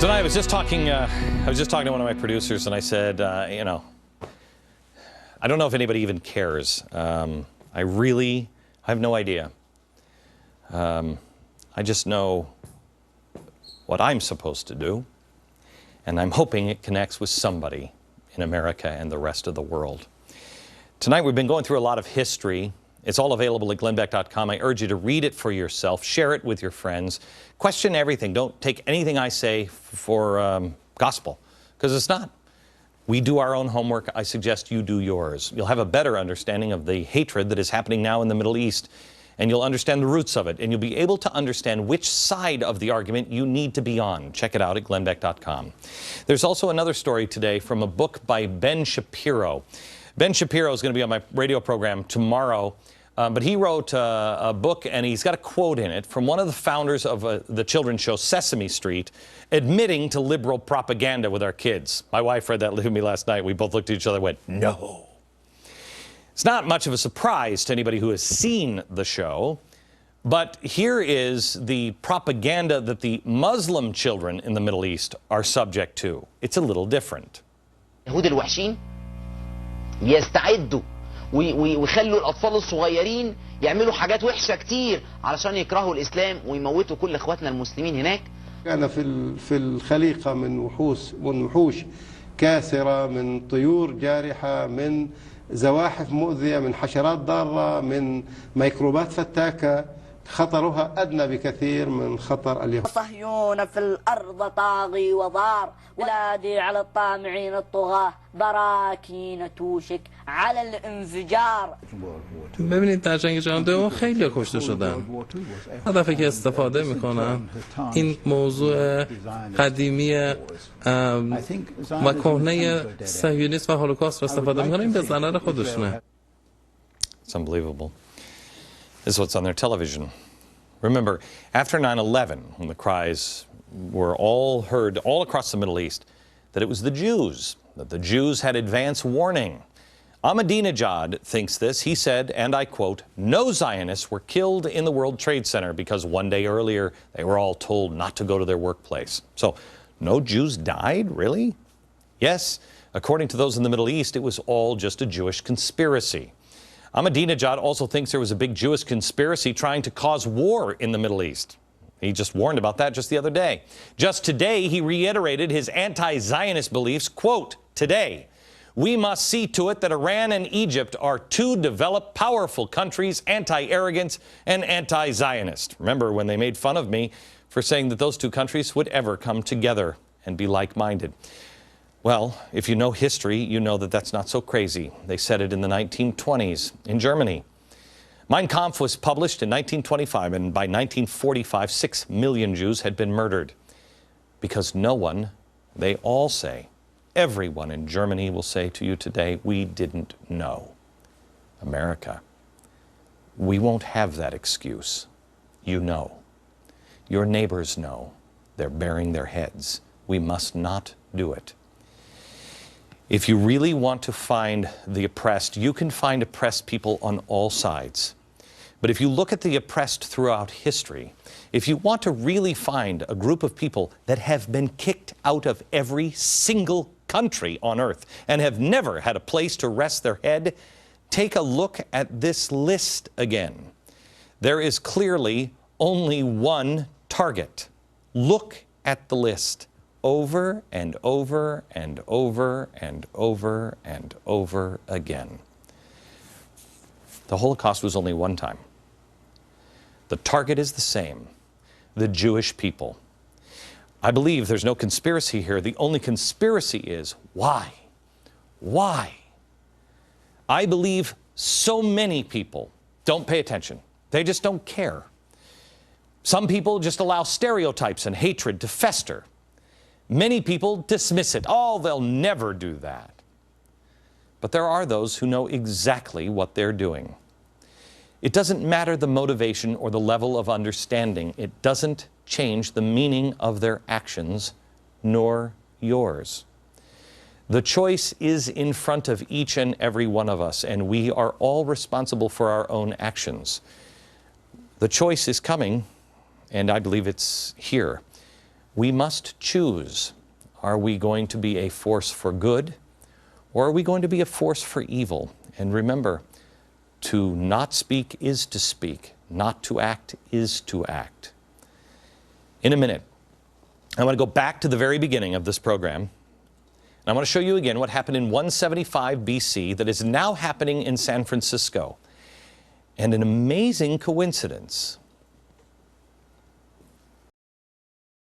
Tonight I was just talking to one of my producers, and I said, I don't know if anybody even cares. I have no idea. I just know what I'm supposed to do, and I'm hoping it connects with somebody in America and the rest of the world. Tonight we've been going through a lot of history. It's all available at glennbeck.com. I urge you to read it for yourself, share it with your friends, question everything. Don't take anything I say for gospel, because it's not. We do our own homework. I suggest you do yours. You'll have a better understanding of the hatred that is happening now in the Middle East, and you'll understand the roots of it, and you'll be able to understand which side of the argument you need to be on. Check it out at glennbeck.com. There's also another story today from a book by Ben Shapiro. Ben Shapiro is going to be on my radio program tomorrow, but he wrote a book, and he's got a quote in it from one of the founders of the children's show Sesame Street, admitting to liberal propaganda with our kids. My wife read that to me last night. We both looked at each other and went, no. It's not much of a surprise to anybody who has seen the show, but here is the propaganda that the Muslim children in the Middle East are subject to. It's a little different. اليهود الوحشين يستعدوا ويخلوا الأطفال الصغيرين يعملوا حاجات وحشة كتير علشان يكرهوا الإسلام ويموتوا كل إخواتنا المسلمين هناك. كان في الخليقة من وحوش كاسرة، من طيور جارحة، من زواحف مؤذية، من حشرات ضارة، من ميكروبات فتاكة خطرها أدنى بكثير من خطر اليهود. صهيون في الأرض طاغي وضار، ولادي على الطامعين الطغاة، براكين توشك على الانفجار. ببینید در جنگ جهانی دوم خیلی کشته شدن. هدفی که استفاده میکنن این موضوع قدیمی و کهنه صهیونیسم و هولوکاست رو استفاده میکنن، این به ضرر خودشونه. It's unbelievable. This is what's on their television. Remember, after 9/11, when the cries were all heard all across the Middle East, that it was the Jews, that the Jews had advance warning. Ahmadinejad thinks this. He said, and I quote, no Zionists were killed in the World Trade Center because one day earlier they were all told not to go to their workplace. So, no Jews died, really? Yes, according to those in the Middle East, it was all just a Jewish conspiracy. Ahmadinejad also thinks there was a big Jewish conspiracy trying to cause war in the Middle East. He just warned about that just the other day. Just today, he reiterated his anti-Zionist beliefs, quote, today, we must see to it that Iran and Egypt are two developed, powerful countries, anti-arrogance and anti-Zionist. Remember when they made fun of me for saying that those two countries would ever come together and be like-minded. Well, if you know history, you know that that's not so crazy. They said it in the 1920s in Germany. Mein Kampf was published in 1925, and by 1945, 6 million Jews had been murdered. Because no one, they all say, everyone in Germany will say to you today, we didn't know. America, we won't have that excuse. You know. Your neighbors know. They're bearing their heads. We must not do it. If you really want to find the oppressed, you can find oppressed people on all sides. But if you look at the oppressed throughout history, if you want to really find a group of people that have been kicked out of every single country on earth and have never had a place to rest their head, take a look at this list again. There is clearly only one target. Look at the list. Over and over and over and over and over again. The Holocaust was only one time. The target is the same, the Jewish people. I believe there's no conspiracy here. The only conspiracy is why? Why? I believe so many people don't pay attention. They just don't care. Some people just allow stereotypes and hatred to fester. Many people dismiss it. Oh, they'll never do that. But there are those who know exactly what they're doing. It doesn't matter the motivation or the level of understanding. It doesn't change the meaning of their actions, nor yours. The choice is in front of each and every one of us, and we are all responsible for our own actions. The choice is coming, and I believe it's here. We must choose. Are we going to be a force for good, or are we going to be a force for evil? And remember, to not speak is to speak. Not to act is to act. In a minute, I want to go back to the very beginning of this program. And I want to show you again what happened in 175 BC that is now happening in San Francisco. And an amazing coincidence